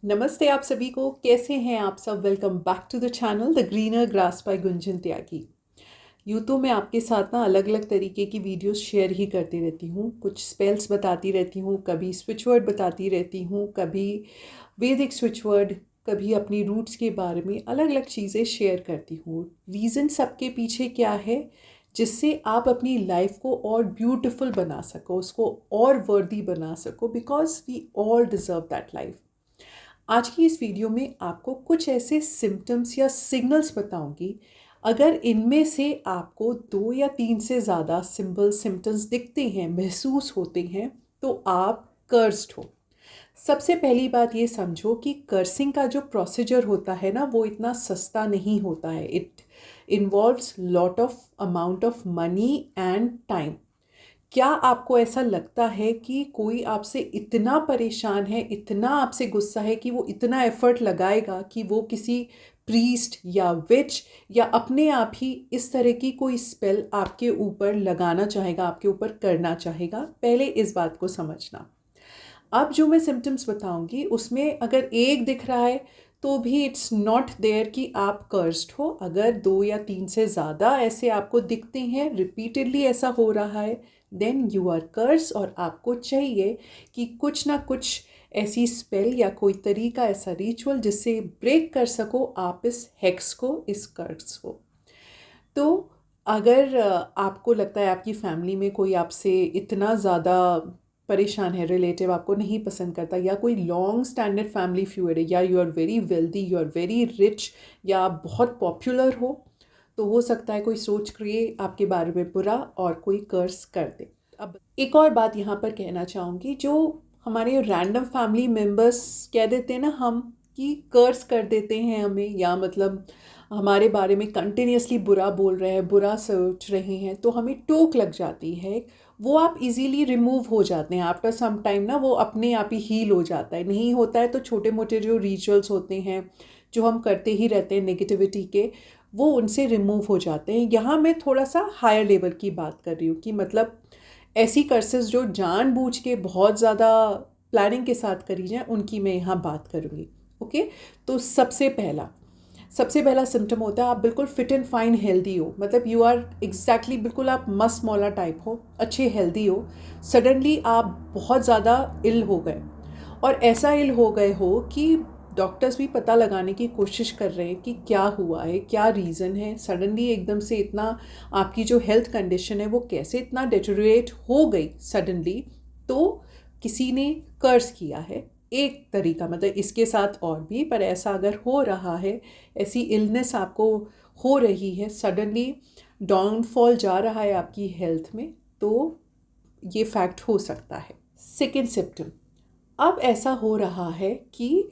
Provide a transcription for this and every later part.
नमस्ते आप सभी को। कैसे हैं आप सब? Welcome back to the channel the greener grass by Gunjan Tyagi. यूँ तो मैं आपके साथ ना अलग अलग तरीके की वीडियोस शेयर ही करती रहती हूँ। कुछ स्पेल्स बताती रहती हूँ, कभी स्विच वर्ड बताती रहती हूँ, कभी वैदिक स्विच वर्ड, कभी अपनी रूट्स के बारे में अलग अलग चीज़ें शेयर करती हूँ। रीज़न सबके पीछे क्या है? जिससे आप अपनी लाइफ को और ब्यूटीफुल बना सको, उसको और वर्दी बना सको, because we all deserve that life. आज की इस वीडियो में आपको कुछ ऐसे सिम्टम्स या सिग्नल्स बताऊंगी। अगर इनमें से आपको 2 या 3 से ज़्यादा सिम्टम्स दिखते हैं, महसूस होते हैं, तो आप कर्स्ड हो। सबसे पहली बात ये समझो कि कर्सिंग का जो प्रोसीजर होता है ना, वो इतना सस्ता नहीं होता है। It involves lot of amount of money and time. क्या आपको ऐसा लगता है कि कोई आपसे इतना परेशान है, इतना आपसे गुस्सा है कि वो इतना एफर्ट लगाएगा कि वो किसी प्रीस्ट या विच या अपने आप ही इस तरह की कोई स्पेल आपके ऊपर लगाना चाहेगा, आपके ऊपर करना चाहेगा? पहले इस बात को समझना। अब जो मैं सिम्टम्स बताऊंगी उसमें अगर एक दिख रहा है तो भी इट्स नॉट देयर कि आप कर्स्ड हो। अगर 2 या 3 से ज़्यादा ऐसे आपको दिखते हैं, रिपीटेडली ऐसा हो रहा है, देन यू आर कर्स। और आपको चाहिए कि कुछ ना कुछ ऐसी स्पेल या कोई तरीका, ऐसा रिचुअल जिससे ब्रेक कर सको आप इस हेक्स को, इस कर्स को। तो अगर आपको लगता है आपकी फैमिली में कोई आपसे इतना ज़्यादा परेशान है, रिलेटिव आपको नहीं पसंद करता, या कोई लॉन्ग स्टैंडर्ड फैमिली फ्यूड है, या you are very wealthy, you are very rich, या आप बहुत पॉपुलर तो हो सकता है कोई सोच क्रिए आपके बारे में बुरा और कोई कर्स कर दे। अब एक और बात यहाँ पर कहना चाहूँगी, जो हमारे रैंडम फैमिली मेम्बर्स कह देते हैं ना हम, कि कर्स कर देते हैं हमें, या मतलब हमारे बारे में कंटिन्यूसली बुरा बोल रहे हैं, बुरा सोच रहे हैं, तो हमें टोक लग जाती है। वो आप इजीली रिमूव हो जाते हैं आफ्टर सम टाइम ना, वो अपने आप ही हील हो जाता है। नहीं होता है तो छोटे मोटे जो रिचुअल्स होते हैं जो हम करते ही रहते हैं नेगेटिविटी के, वो उनसे रिमूव हो जाते हैं। यहाँ मैं थोड़ा सा हायर लेवल की बात कर रही हूँ कि मतलब ऐसी कर्सेस जो जानबूझ के बहुत ज़्यादा प्लानिंग के साथ करी जाए, उनकी मैं यहाँ बात करूँगी। ओके, तो सबसे पहला सिम्टम होता है आप बिल्कुल फिट एंड फाइन हेल्दी हो, मतलब यू आर एग्जैक्टली बिल्कुल आप मस्त मौला टाइप हो, अच्छे हेल्दी हो। सडनली आप बहुत ज़्यादा इल हो गए, और ऐसा इल हो गए हो कि डॉक्टर्स भी पता लगाने की कोशिश कर रहे हैं कि क्या हुआ है, क्या रीज़न है। सडनली एकदम से इतना आपकी जो हेल्थ कंडीशन है वो कैसे इतना डेटोरेट हो गई सडनली, तो किसी ने कर्स किया है। एक तरीका, मतलब इसके साथ और भी, पर ऐसा अगर हो रहा है, ऐसी इलनेस आपको हो रही है, सडनली डाउनफॉल जा रहा है आपकी हेल्थ में, तो ये फैक्ट हो सकता है। सेकेंड सिम्टम, अब ऐसा हो रहा है कि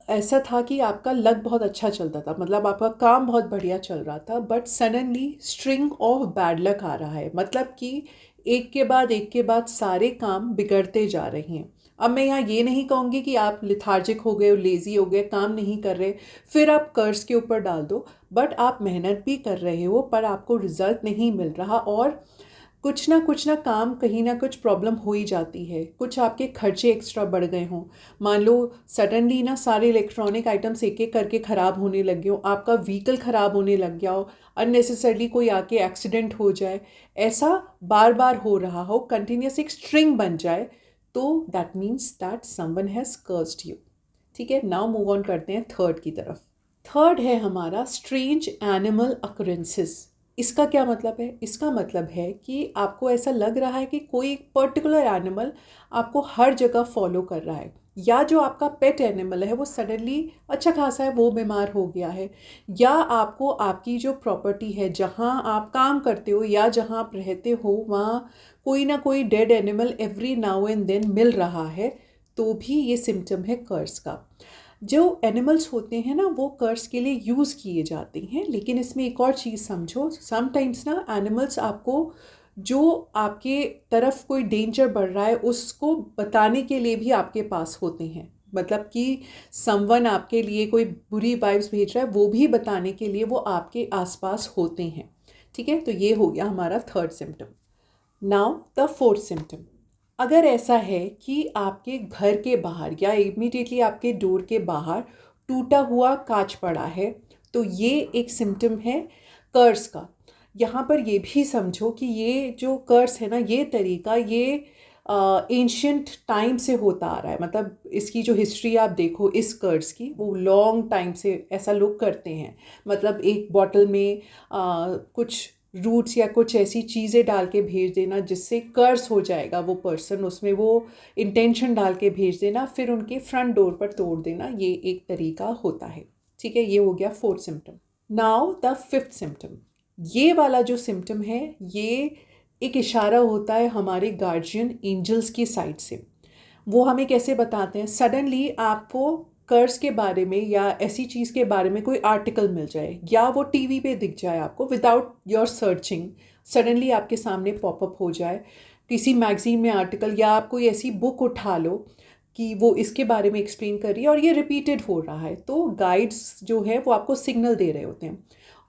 ऐसा था कि आपका लक बहुत अच्छा चलता था, मतलब आपका काम बहुत बढ़िया चल रहा था, but suddenly string of bad luck आ रहा है। मतलब कि एक के बाद सारे काम बिगड़ते जा रहे हैं। अब मैं यहाँ ये नहीं कहूँगी कि आप लिथार्जिक हो गए, लेज़ी हो गए, काम नहीं कर रहे, फिर आप कर्ज के ऊपर डाल दो। बट आप मेहनत भी कर रहे हो, पर आपको रिजल्ट नहीं मिल रहा, और कुछ ना काम, कहीं ना कुछ प्रॉब्लम हो ही जाती है। कुछ आपके खर्चे एक्स्ट्रा बढ़ गए हों, मान लो सडनली ना सारे इलेक्ट्रॉनिक आइटम्स एक एक करके ख़राब होने लग गए हो, आपका व्हीकल ख़राब होने लग गया हो, अननेसेसरली कोई आके एक्सीडेंट हो जाए, ऐसा बार बार हो रहा हो, कंटिन्यूस एक स्ट्रिंग बन जाए, तो that means that someone has cursed you. ठीक है, नाउ मूव ऑन करते हैं थर्ड की तरफ। थर्ड है हमारा स्ट्रेंज एनिमल अकरेंसेस। इसका क्या मतलब है? इसका मतलब है कि आपको ऐसा लग रहा है कि कोई एक पर्टिकुलर एनिमल आपको हर जगह फॉलो कर रहा है, या जो आपका पेट एनिमल है वो सडनली अच्छा खासा है, वो बीमार हो गया है, या आपको आपकी जो प्रॉपर्टी है, जहाँ आप काम करते हो या जहाँ आप रहते हो, वहाँ कोई ना कोई dead animal every now and then मिल रहा है, तो भी ये सिम्टम है कर्स का। जो एनिमल्स होते हैं ना, वो कर्स के लिए यूज़ किए जाते हैं, लेकिन इसमें एक और चीज़ समझो, समटाइम्स ना एनिमल्स आपको, जो आपके तरफ कोई डेंजर बढ़ रहा है उसको बताने के लिए भी आपके पास होते हैं। मतलब कि समवन आपके लिए कोई बुरी वाइब्स भेज रहा है, वो भी बताने के लिए वो आपके आसपास होते हैं। ठीक है, तो ये हो गया हमारा third symptom. Now the fourth symptom. अगर ऐसा है कि आपके घर के बाहर या इमीडिएटली आपके डोर के बाहर टूटा हुआ कांच पड़ा है, तो ये एक सिम्टम है कर्स का। यहाँ पर ये भी समझो कि ये जो कर्स है ना, ये तरीका ये एंशियंट टाइम से होता आ रहा है। मतलब इसकी जो हिस्ट्री आप देखो इस कर्स की, वो लॉन्ग टाइम से ऐसा लोग करते हैं। मतलब एक बॉटल में कुछ रूट्स या कुछ ऐसी चीज़ें डाल के भेज देना जिससे कर्स हो जाएगा वो पर्सन, उसमें वो इंटेंशन डाल के भेज देना, फिर उनके फ्रंट डोर पर तोड़ देना, ये एक तरीका होता है। ठीक है, ये हो गया fourth symptom. Now the fifth symptom. ये वाला जो सिम्टम है ये एक इशारा होता है हमारे गार्जियन एंजल्स की साइड से। वो हमें कैसे बताते हैं? सडनली आपको कर्स के बारे में या ऐसी चीज़ के बारे में कोई आर्टिकल मिल जाए या वो टीवी पे दिख जाए आपको, विदाउट योर सर्चिंग सडनली आपके सामने पॉपअप हो जाए किसी मैगजीन में आर्टिकल, या आप कोई ऐसी बुक उठा लो कि वो इसके बारे में एक्सप्लेन कर रही है और ये रिपीटेड हो रहा है, तो गाइड्स जो है वो आपको सिग्नल दे रहे होते हैं।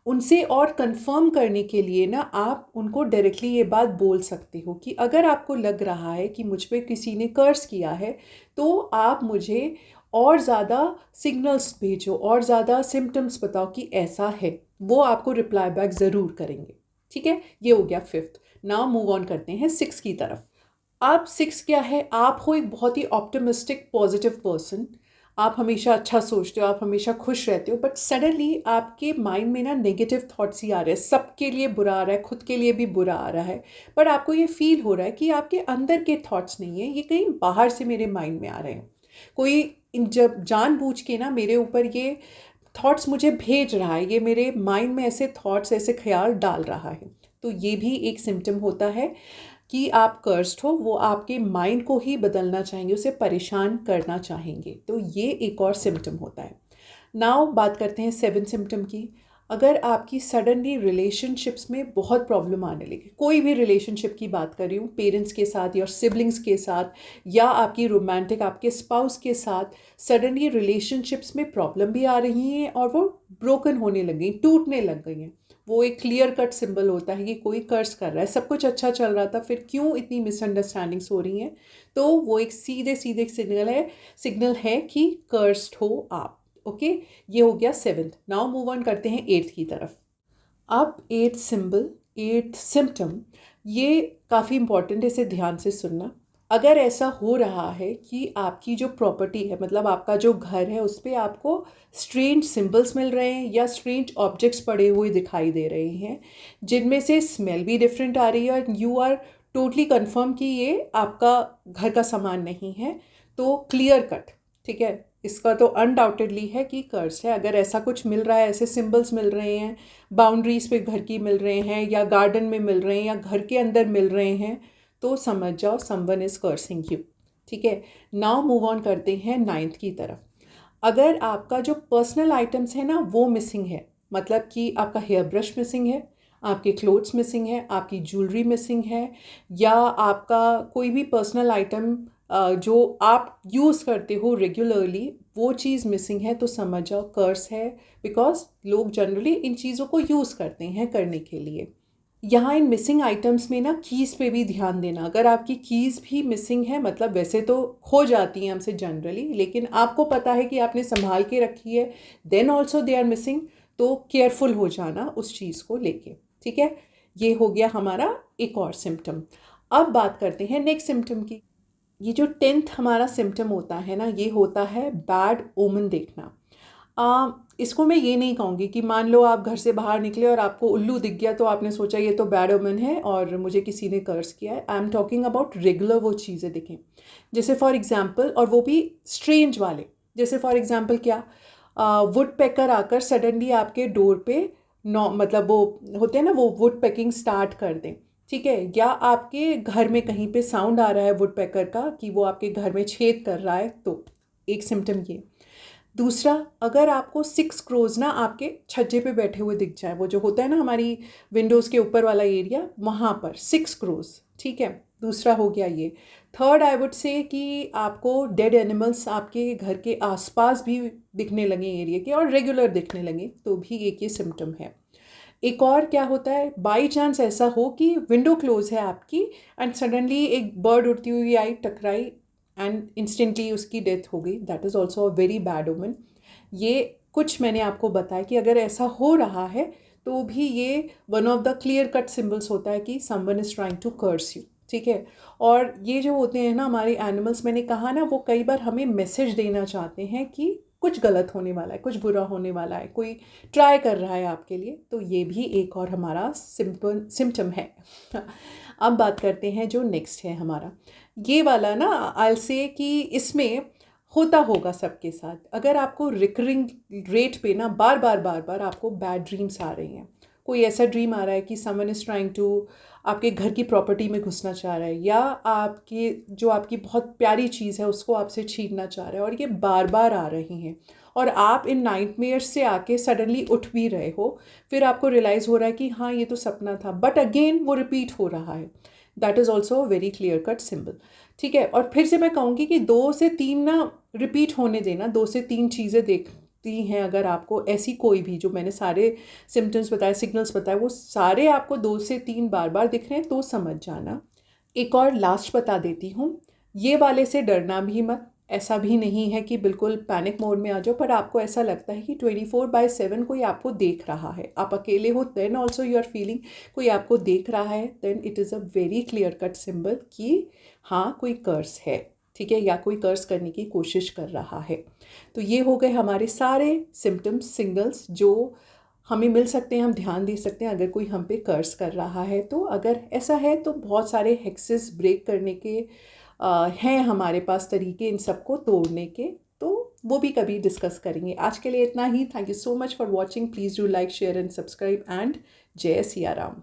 उनसे और कंफर्म करने के लिए ना आप उनको डायरेक्टली ये बात बोल सकते हो कि अगर आपको लग रहा है कि मुझ पे किसी ने कर्स किया है, तो आप मुझे और ज़्यादा सिग्नल्स भेजो और ज़्यादा सिम्टम्स बताओ कि ऐसा है। वो आपको रिप्लाई बैक ज़रूर करेंगे। ठीक है, ये हो गया फिफ्थ। नाउ मूव ऑन करते हैं सिक्स की तरफ। अब सिक्स क्या है? आप हो एक बहुत ही ऑप्टिमिस्टिक पॉजिटिव पर्सन। आप हमेशा अच्छा सोचते हो, आप हमेशा खुश रहते हो, बट सडनली आपके माइंड में ना नेगेटिव थॉट्स ही आ रहे हैं। सबके लिए बुरा आ रहा है, खुद के लिए भी बुरा आ रहा है, पर आपको ये फील हो रहा है कि आपके अंदर के थॉट्स नहीं है, ये कहीं बाहर से मेरे माइंड में आ रहे हैं। कोई जब जानबूझ के ना मेरे ऊपर ये थॉट्स मुझे भेज रहा है, ये मेरे माइंड में ऐसे थॉट्स ऐसे ख्याल डाल रहा है। तो ये भी एक सिम्टम होता है कि आप कर्स्ड हो, वो आपके माइंड को ही बदलना चाहेंगे, उसे परेशान करना चाहेंगे। तो ये एक और सिम्टम होता है। नाउ बात करते हैं सेवन सिम्टम की। अगर आपकी सडनली रिलेशनशिप्स में बहुत प्रॉब्लम आने लगी, कोई भी रिलेशनशिप की बात कर रही हूँ, पेरेंट्स के साथ या सिबलिंग्स के साथ या आपकी रोमांटिक आपके स्पाउस के साथ, सडनली रिलेशनशिप्स में प्रॉब्लम भी आ रही हैं और वो ब्रोकन होने लग गई, टूटने लग गई हैं। वो एक क्लियर कट सिंबल होता है कि कोई कर्स कर रहा है। सब कुछ अच्छा चल रहा था, फिर क्यों इतनी मिसअंडरस्टैंडिंग्स हो रही हैं? तो वो एक सीधे सीधे सिग्नल है कि कर्स्ड हो आप। ओके, ये हो गया सेवेंथ। नाउ मूव ऑन करते हैं एट्थ की तरफ। अब एट्थ सिंबल, एट्थ सिम्टम, ये काफ़ी इंपॉर्टेंट है, इसे ध्यान से सुनना। अगर ऐसा हो रहा है कि आपकी जो प्रॉपर्टी है, मतलब आपका जो घर है, उस पर आपको स्ट्रेंज सिंबल्स मिल रहे हैं या स्ट्रेंज ऑब्जेक्ट्स पड़े हुए दिखाई दे रहे हैं, जिनमें से स्मेल भी डिफरेंट आ रही है और यू आर टोटली कंफर्म कि ये आपका घर का सामान नहीं है, तो क्लियर कट, ठीक है, इसका तो अनडाउटेडली है कि कर्स है। अगर ऐसा कुछ मिल रहा है, ऐसे सिंबल्स मिल रहे हैं, बाउंड्रीज पे घर की मिल रहे हैं या गार्डन में मिल रहे हैं या घर के अंदर मिल रहे हैं, तो समझ जाओ समवन इज कर्सिंग यू। ठीक है, नाउ मूव ऑन करते हैं नाइन्थ की तरफ। अगर आपका जो पर्सनल आइटम्स है ना वो मिसिंग है, मतलब कि आपका हेयर ब्रश मिसिंग है, आपके क्लोथ्स मिसिंग है, आपकी ज्वेलरी मिसिंग है, या आपका कोई भी पर्सनल आइटम जो आप यूज़ करते हो रेगुलरली, वो चीज़ मिसिंग है, तो समझ जाओ कर्स है। बिकॉज लोग जनरली इन चीज़ों को यूज़ करते हैं करने के लिए। यहाँ इन मिसिंग आइटम्स में ना कीज़ पे भी ध्यान देना। अगर आपकी कीज़ भी मिसिंग है, मतलब वैसे तो खो जाती हैं हमसे जनरली, लेकिन आपको पता है कि आपने संभाल के रखी है, then also they are missing, तो केयरफुल हो जाना उस चीज़ को लेके। ठीक है, ये हो गया हमारा एक और सिम्टम। अब बात करते हैं नेक्स्ट सिम्टम की। ये जो टेंथ हमारा सिम्टम होता है ना, ये होता है बैड ओमन देखना। इसको मैं ये नहीं कहूँगी कि मान लो आप घर से बाहर निकले और आपको उल्लू दिख गया तो आपने सोचा ये तो बैड ओमन है और मुझे किसी ने कर्स किया है। I am talking about regular वो चीज़ें दिखें, जैसे फॉर एग्जांपल, और वो भी स्ट्रेंज वाले। जैसे फॉर एग्जांपल क्या, वुड पैकर आकर सडनली आपके डोर पे मतलब वो होते हैं ना, वो वुड पैकिंग स्टार्ट कर दें। ठीक है, या आपके घर में कहीं पे साउंड आ रहा है वुड पैकर का कि वो आपके घर में छेद कर रहा है, तो एक सिम्टम ये। दूसरा, अगर आपको 6 क्रोज ना आपके छज्जे पे बैठे हुए दिख जाए, वो जो होता है ना हमारी विंडोज़ के ऊपर वाला एरिया, वहाँ पर 6 क्रोज। ठीक है, दूसरा हो गया ये। थर्ड, आई वुड से कि आपको डेड एनिमल्स आपके घर के आसपास भी दिखने लगे एरिया के, और रेगुलर दिखने लगे, तो भी एक ये सिम्टम है। एक और क्या होता है, बाई चांस ऐसा हो कि विंडो क्लोज है आपकी एंड सडनली एक बर्ड उड़ती हुई आई, टकराई एंड इंस्टेंटली उसकी डेथ हो गई, that is also a very bad omen. ये कुछ मैंने आपको बताया कि अगर ऐसा हो रहा है तो भी ये one of the clear cut symbols होता है कि someone is trying to curse you, ठीक है। और ये जो होते हैं ना हमारे एनिमल्स, मैंने कहा ना, वो कई बार हमें मैसेज देना चाहते हैं कि कुछ गलत होने वाला है, कुछ बुरा होने वाला है, कोई ट्राई कर रहा है आपके लिए, तो ये भी एक और हमारा सिम्टम है। अब बात करते हैं जो नेक्स्ट है हमारा, ये वाला ना, आई से कि इसमें होता होगा सबके साथ, अगर आपको रिकरिंग रेट पे ना बार बार आपको बैड ड्रीम्स आ रही हैं, कोई ऐसा ड्रीम आ रहा है कि समवन इज़ ट्राइंग टू आपके घर की प्रॉपर्टी में घुसना चाह रहा है, या आपकी जो आपकी बहुत प्यारी चीज़ है उसको आपसे छीनना चाह रहा है, और ये बार बार आ रही हैं, और आप इन नाइटमेयर्स से आके सडनली उठ भी रहे हो, फिर आपको रियलाइज़ हो रहा है कि हाँ ये तो सपना था, बट अगेन वो रिपीट हो रहा है, that is also a very clear cut symbol, ठीक है। और फिर से मैं कहूँगी कि 2 से 3 ना रिपीट होने देना, 2 से 3 चीज़ें देखती हैं अगर आपको ऐसी कोई भी, जो मैंने सारे सिम्टम्स बताए, सिग्नल्स बताए, वो सारे आपको 2 से 3 बार बार दिख रहे हैं तो समझ जाना। एक और लास्ट बता देती हूँ, ये वाले से डरना भी मत, ऐसा भी नहीं है कि बिल्कुल पैनिक मोड में आ जाओ, पर आपको ऐसा लगता है कि 24/7 कोई आपको देख रहा है, आप अकेले हो then also you are feeling कोई आपको देख रहा है, then it is a very clear cut symbol कि हाँ कोई कर्स है, ठीक है, या कोई कर्स करने की कोशिश कर रहा है। तो ये हो गए हमारे सारे सिम्टम्स, सिग्नल्स जो हमें मिल सकते हैं, हम ध्यान दे सकते हैं अगर कोई हम पे कर्स कर रहा है। तो अगर ऐसा है तो बहुत सारे हेक्सेस ब्रेक करने के हैं हमारे पास तरीके इन सबको तोड़ने के, तो वो भी कभी डिस्कस करेंगे। आज के लिए इतना ही। Thank you so much for watching. Please do like, share and subscribe, and जय सिया राम।